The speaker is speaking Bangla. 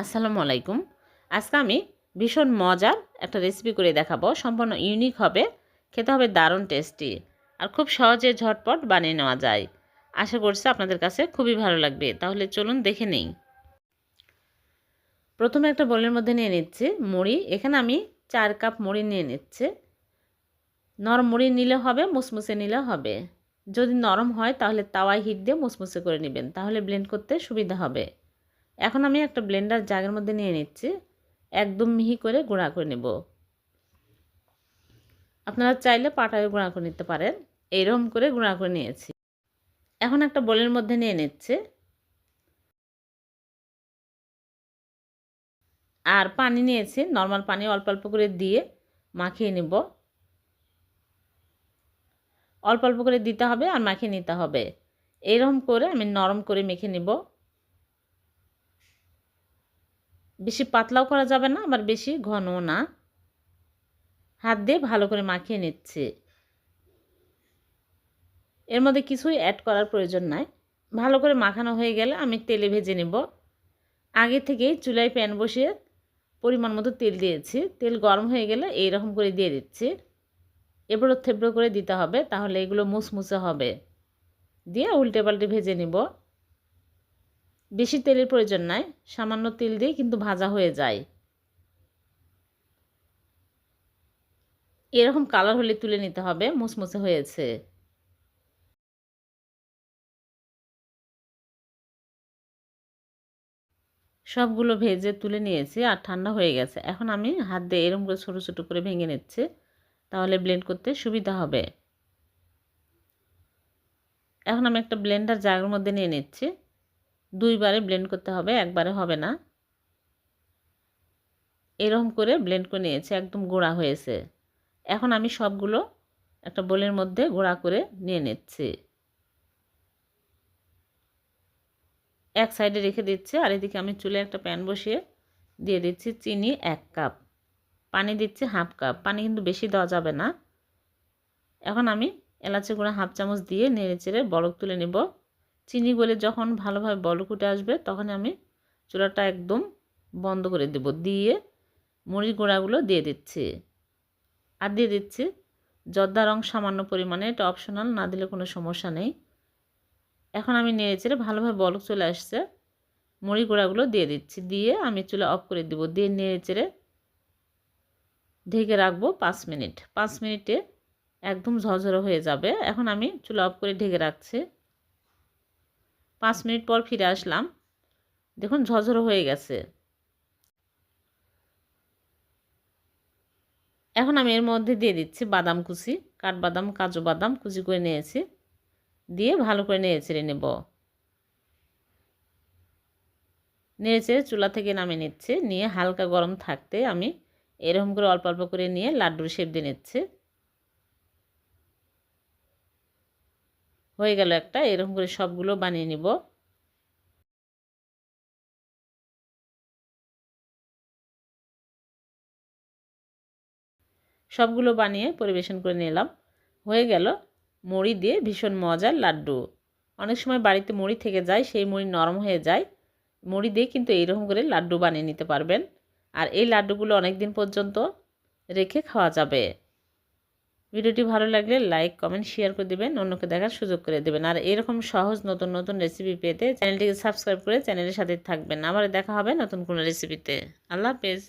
আসসালামু আলাইকুম। আজকে আমি ভীষণ মজার একটা রেসিপি করে দেখাবো। সম্পূর্ণ ইউনিক হবে, খেতে হবে দারুণ টেস্টি, আর খুব সহজে ঝটপট বানিয়ে নেওয়া যায়। আশা করছি আপনাদের কাছে খুবই ভালো লাগবে। তাহলে চলুন দেখে নেই। প্রথমে একটা বোলের মধ্যে নিয়ে নিচ্ছি মুড়ি। এখানে আমি 4 কাপ মুড়ি নিয়ে নিচ্ছি। নরম মুড়ি নিলে হবে, মুসমুসে নিলে হবে। যদি নরম হয় তাহলে তাওয়ায় হিট দিয়ে মুসমুসে করে নেবেন, তাহলে ব্লেন্ড করতে সুবিধা হবে। এখন আমি একটা ব্লেন্ডার জারের মধ্যে নিয়ে নিচ্ছি। একদম মিহি করে গুঁড়া করে নেব। আপনারা চাইলে পাটায় গুঁড়া করে নিতে পারেন। এইরকম করে গুঁড়া করে নিয়েছি। এখন একটা বোলের মধ্যে নিয়ে নিচ্ছে আর পানি নিয়েছি। নর্মাল পানি অল্প অল্প করে দিয়ে মাখিয়ে নেব। অল্প অল্প করে দিতে হবে আর মাখিয়ে নিতে হবে। এইরকম করে আমি নরম করে মেখে নেব। বেশি পাতলাও করা যাবে না, আবার বেশি ঘনও না। হাত দিয়ে ভালো করে মাখিয়ে নিচ্ছি। এর মধ্যে কিছুই অ্যাড করার প্রয়োজন নাই। ভালো করে মাখানো হয়ে গেলে আমি তেলে ভেজে নেব। আগে থেকেই চুলায় প্যান বসিয়ে পরিমাণ মতো তেল দিয়েছি। তেল গরম হয়ে গেলে এইরকম করে দিয়ে দিচ্ছি। এবড়ো থেবড়ো করে দিতে হবে, তাহলে এগুলো মুসমুসে হবে। দিয়ে উল্টে পাল্টে ভেজে নিব। বেশি তেলের প্রয়োজন নাই, সামান্য তেল দিয়ে কিন্তু ভাজা হয়ে যায়। এরকম কালার হলে তুলে নিতে হবে। মুসমুসে হয়েছে। সবগুলো ভেজে তুলে নিয়েছি আর ঠান্ডা হয়ে গেছে। এখন আমি হাত দিয়ে এরকম করে ছোটো ছোটো করে ভেঙে নিচ্ছি, তাহলে ব্লেন্ড করতে সুবিধা হবে। এখন আমি একটা ব্লেন্ডার জারের মধ্যে নিয়ে নিচ্ছি। দুইবারে ব্লেন্ড করতে হবে, একবারে হবে না। এরকম করে ব্লেন্ড করে নিয়েছি, একদম গুঁড়া হয়েছে। এখন আমি সবগুলো একটা বোলের মধ্যে গুঁড়া করে নিয়ে নিচ্ছি। এক সাইডে রেখে দিচ্ছি, আর এদিকে আমি চুলে একটা প্যান বসিয়ে দিয়ে দিচ্ছি চিনি 1 কাপ, পানি দিচ্ছি 1/2 কাপ। পানি কিন্তু বেশি দেওয়া যাবে না। এখন আমি এলাচি গুঁড়া 1/2 চামচ দিয়ে নেড়ে চেড়ে বলক তুলে নেব। চিনি গলে যখন ভালোভাবে বলক উঠে আসবে, তখন আমি চুলাটা একদম বন্ধ করে দেব। দিয়ে মরিচ গুঁড়াগুলো দিয়ে দিচ্ছি। আর দিয়ে দিচ্ছি জর্দা রং সামান্য পরিমাণে, এটা অপশনাল, না দিলে কোনো সমস্যা নেই। এখন আমি নেড়ে চেড়ে ভালোভাবে বলক চলে আসছে, মরিচ গুঁড়াগুলো দিয়ে দিচ্ছি। দিয়ে আমি চুলা অফ করে দেব। দিয়ে নেড়ে চেড়ে ঢেকে রাখবো 5 মিনিট। 5 মিনিটে একদম ঝরঝরে হয়ে যাবে। এখন আমি চুলা অফ করে ঢেকে রাখছি। 5 মিনিট পর ফিরে আসলাম। দেখুন ঝরঝরে হয়ে গেছে। এখন আমি এর মধ্যে দিয়ে দিচ্ছি বাদাম কুচি, কাঠবাদাম, কাজু বাদাম কুচি করে নিয়েছি। দিয়ে ভালো করে নেড়ে চেড়ে নেব। নেড়ে চেড়ে চুলা থেকে নামিয়ে নিচ্ছে। নিয়ে হালকা গরম থাকতে আমি এরকম করে অল্প অল্প করে নিয়ে লাড্ডুর শেপ দিয়ে নিচ্ছে। হয়ে গেল একটা। এরকম করে সবগুলো বানিয়ে নিব। সবগুলো বানিয়ে পরিবেশন করে নিলাম। হয়ে গেল মুড়ি দিয়ে ভীষণ মজার লাড্ডু। অনেক সময় বাড়িতে মুড়ি থেকে যায়, সেই মুড়ি নরম হয়ে যায়। মুড়ি দিয়ে কিন্তু এইরকম করে লাড্ডু বানিয়ে নিতে পারবেন। আর এই লাড্ডুগুলো অনেক দিন পর্যন্ত রেখে খাওয়া যাবে। ভিডিওটি ভালো লাগলে লাইক, কমেন্ট, শেয়ার করে দেবেন, অন্যকে দেখার সুযোগ করে দেবেন। আর এরকম সহজ নতুন নতুন রেসিপি পেতে চ্যানেলটিকে সাবস্ক্রাইব করে চ্যানেলের সাথে থাকবেন। আবার দেখা হবে নতুন কোনো রেসিপিতে। আল্লাহ হাফেজ।